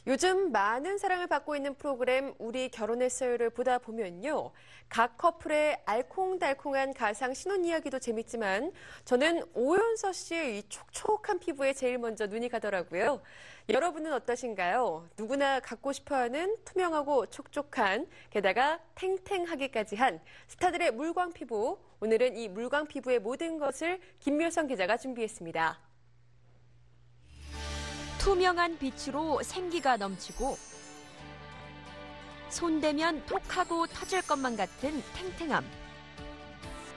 요즘 많은 사랑을 받고 있는 프로그램 우리 결혼했어요를 보다 보면요. 각 커플의 알콩달콩한 가상 신혼 이야기도 재밌지만 저는 오연서 씨의 이 촉촉한 피부에 제일 먼저 눈이 가더라고요. 여러분은 어떠신가요? 누구나 갖고 싶어하는 투명하고 촉촉한, 게다가 탱탱하기까지 한 스타들의 물광 피부. 오늘은 이 물광 피부의 모든 것을 김묘성 기자가 준비했습니다. 투명한 빛으로 생기가 넘치고 손대면 톡하고 터질 것만 같은 탱탱함.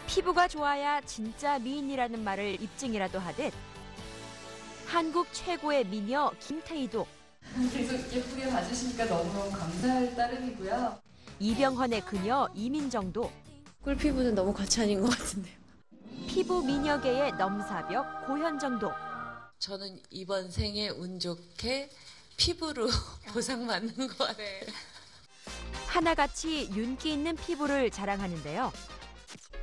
피부가 좋아야 진짜 미인이라는 말을 입증이라도 하듯 한국 최고의 미녀 김태희도 계속 예쁘게 봐주시니까 너무너무 감사할 따름이고요. 이병헌의 그녀 이민정도 꿀피부는 너무 과찬인 것 같은데요. 피부 미녀계의 넘사벽 고현정도 저는 이번 생에 운 좋게 피부로 보상받는 것 같아요. 하나같이 윤기 있는 피부를 자랑하는데요.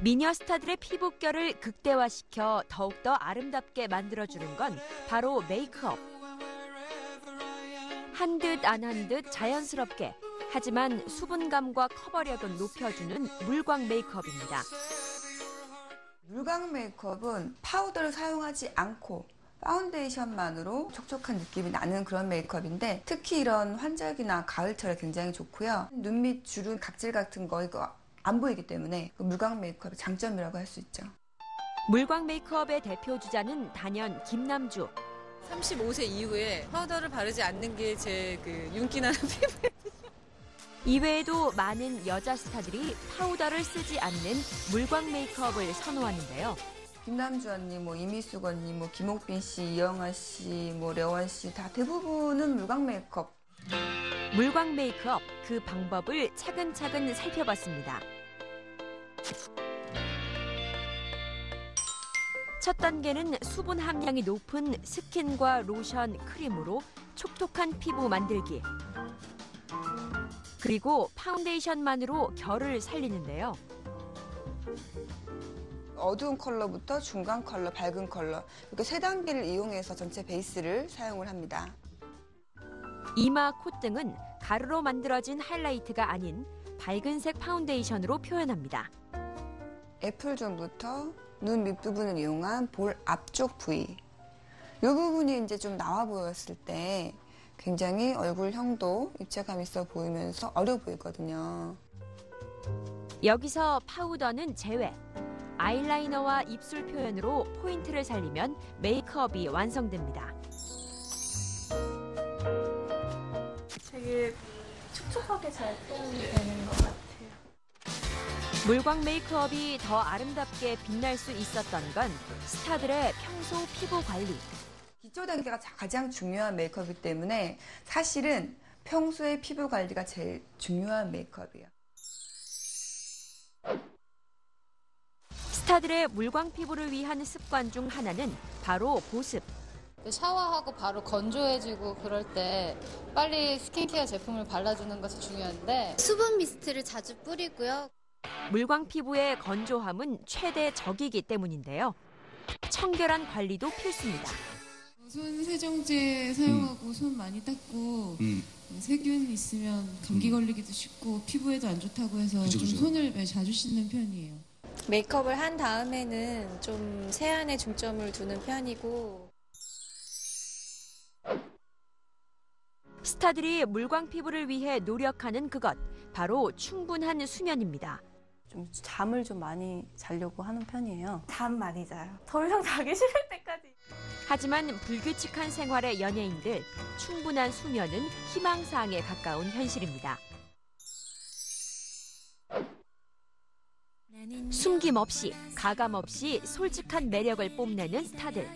미녀 스타들의 피부결을 극대화시켜 더욱더 아름답게 만들어주는 건 바로 메이크업. 한 듯 안 한 듯 자연스럽게, 하지만 수분감과 커버력은 높여주는 물광 메이크업입니다. 물광 메이크업은 파우더를 사용하지 않고 파운데이션만으로 촉촉한 느낌이 나는 그런 메이크업인데, 특히 이런 환절기나 가을철에 굉장히 좋고요. 눈 밑 주름, 각질 같은 거 이거 안 보이기 때문에 물광 메이크업의 장점이라고 할 수 있죠. 물광 메이크업의 대표 주자는 단연 김남주. 35세 이후에 파우더를 바르지 않는 게 제 윤기 나는 피부예요. 이외에도 많은 여자 스타들이 파우더를 쓰지 않는 물광 메이크업을 선호하는데요. 김남주 언니, 이미숙 언니, 김옥빈 씨, 이영하 씨, 려원 씨 다 대부분은 물광 메이크업. 물광 메이크업, 그 방법을 차근차근 살펴봤습니다. 첫 단계는 수분 함량이 높은 스킨과 로션, 크림으로 촉촉한 피부 만들기. 그리고 파운데이션만으로 결을 살리는데요. 어두운 컬러부터 중간 컬러, 밝은 컬러 이렇게 세 단계를 이용해서 전체 베이스를 사용을 합니다. 이마, 콧등은 가루로 만들어진 하이라이트가 아닌 밝은색 파운데이션으로 표현합니다. 애플존부터 눈 밑부분을 이용한 볼 앞쪽 부위. 이 부분이 이제 좀 나와 보였을 때 굉장히 얼굴형도 입체감 있어 보이면서 어려 보이거든요. 여기서 파우더는 제외. 아이라이너와 입술 표현으로 포인트를 살리면 메이크업이 완성됩니다. 되게 촉촉하게 잘 표현이 되는 것 같아요. 물광 메이크업이 더 아름답게 빛날 수 있었던 건 스타들의 평소 피부 관리. 기초 단계가 가장 중요한 메이크업이기 때문에 사실은 평소에 피부 관리가 제일 중요한 메이크업이에요. 스타들의 물광 피부를 위한 습관 중 하나는 바로 보습. 샤워하고 바로 건조해지고 그럴 때 빨리 스킨케어 제품을 발라주는 것이 중요한데 수분 미스트를 자주 뿌리고요. 물광 피부의 건조함은 최대 적이기 때문인데요. 청결한 관리도 필수입니다. 손 세정제 사용하고 손 많이 닦고 세균 있으면 감기 걸리기도 쉽고 피부에도 안 좋다고 해서 그죠. 손을 자주 씻는 편이에요. 메이크업을 한 다음에는 좀 세안에 중점을 두는 편이고. 스타들이 물광 피부를 위해 노력하는 그것, 바로 충분한 수면입니다. 잠을 좀 많이 자려고 하는 편이에요. 잠 많이 자요. 더 이상 자기 싫을 때까지. 하지만 불규칙한 생활의 연예인들, 충분한 수면은 희망사항에 가까운 현실입니다. 숨김없이, 가감없이 솔직한 매력을 뽐내는 스타들.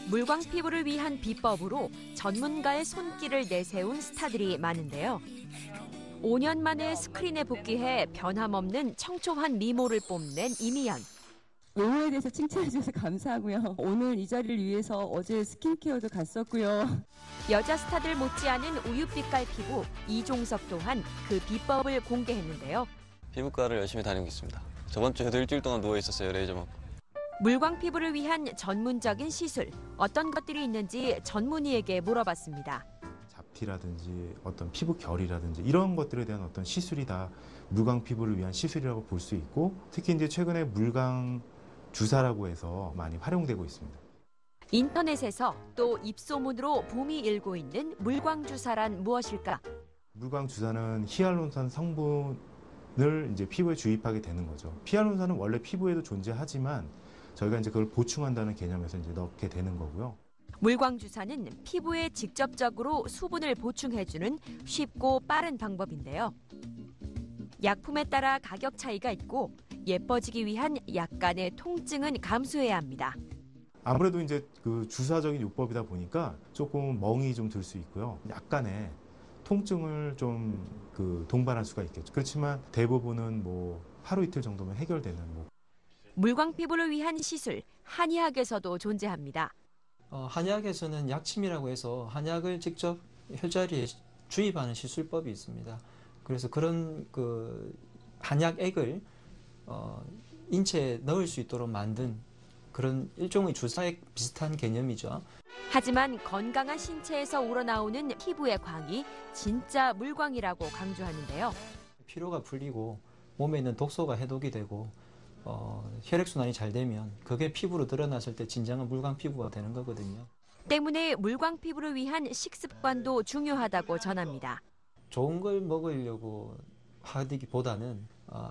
물광 피부를 위한 비법으로 전문가의 손길을 내세운 스타들이 많은데요. 5년 만에 스크린에 복귀해 변함없는 청초한 미모를 뽐낸 이미연. 외모에 대해서 칭찬해 주셔서 감사하고요. 오늘 이 자리를 위해서 어제 스킨케어도 갔었고요. 여자 스타들 못지않은 우윳빛깔 피부, 이종석 또한 그 비법을 공개했는데요. 피부과를 열심히 다니고 있습니다. 저번 주에도 일주일 동안 누워 있었어요, 레이저 맞고. 물광 피부를 위한 전문적인 시술, 어떤 것들이 있는지 전문의에게 물어봤습니다. 두피라든지 어떤 피부 결이라든지 이런 것들에 대한 어떤 시술이 다 물광 피부를 위한 시술이라고 볼 수 있고, 특히 이제 최근에 물광 주사라고 해서 많이 활용되고 있습니다. 인터넷에서 또 입소문으로 붐이 일고 있는 물광 주사란 무엇일까? 물광 주사는 히알루론산 성분을 이제 피부에 주입하게 되는 거죠. 히알루론산은 원래 피부에도 존재하지만 저희가 이제 그걸 보충한다는 개념에서 이제 넣게 되는 거고요. 물광 주사는 피부에 직접적으로 수분을 보충해주는 쉽고 빠른 방법인데요. 약품에 따라 가격 차이가 있고 예뻐지기 위한 약간의 통증은 감수해야 합니다. 아무래도 이제 그 주사적인 요법이다 보니까 조금 멍이 좀 들 수 있고요. 약간의 통증을 좀 동반할 수가 있겠죠. 그렇지만 대부분은 뭐 하루 이틀 정도면 해결되는 물광 피부를 위한 시술, 한의학에서도 존재합니다. 한의학에서는 약침이라고 해서 한약을 직접 혈자리에 주입하는 시술법이 있습니다. 그래서 그런 한약액을 인체에 넣을 수 있도록 만든 그런 일종의 주사액 비슷한 개념이죠. 하지만 건강한 신체에서 우러나오는 피부의 광이 진짜 물광이라고 강조하는데요. 피로가 풀리고 몸에 있는 독소가 해독이 되고 혈액순환이 잘 되면 그게 피부로 드러났을 때 진정한 물광 피부가 되는 거거든요. 때문에 물광 피부를 위한 식습관도 중요하다고 전합니다. 좋은 걸 먹으려고 하기보다는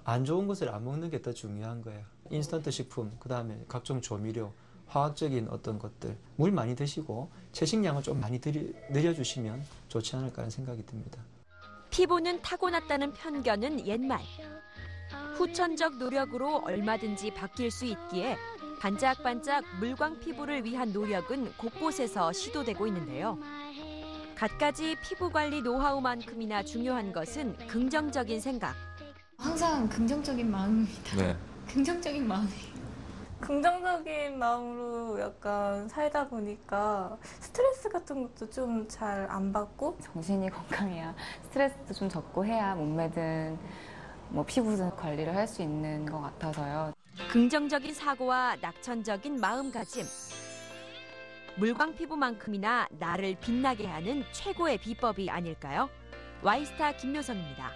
안 좋은 것을 안 먹는 게 더 중요한 거예요. 인스턴트 식품, 그다음에 각종 조미료, 화학적인 어떤 것들, 물 많이 드시고 채식량을 좀 많이 늘려주시면 좋지 않을까 하는 생각이 듭니다. 피부는 타고났다는 편견은 옛말. 후천적 노력으로 얼마든지 바뀔 수 있기에 반짝반짝 물광 피부를 위한 노력은 곳곳에서 시도되고 있는데요. 갖가지 피부 관리 노하우만큼이나 중요한 것은 긍정적인 생각. 항상 긍정적인 마음입니다. 네. 긍정적인 마음이에요. 긍정적인 마음으로 약간 살다 보니까 스트레스 같은 것도 좀 잘 안 받고, 정신이 건강해야 스트레스도 좀 적고 해야 몸매든 피부든 관리를 할 수 있는 것 같아서요. 긍정적인 사고와 낙천적인 마음가짐. 물광 피부만큼이나 나를 빛나게 하는 최고의 비법이 아닐까요? 와이스타 김효성입니다.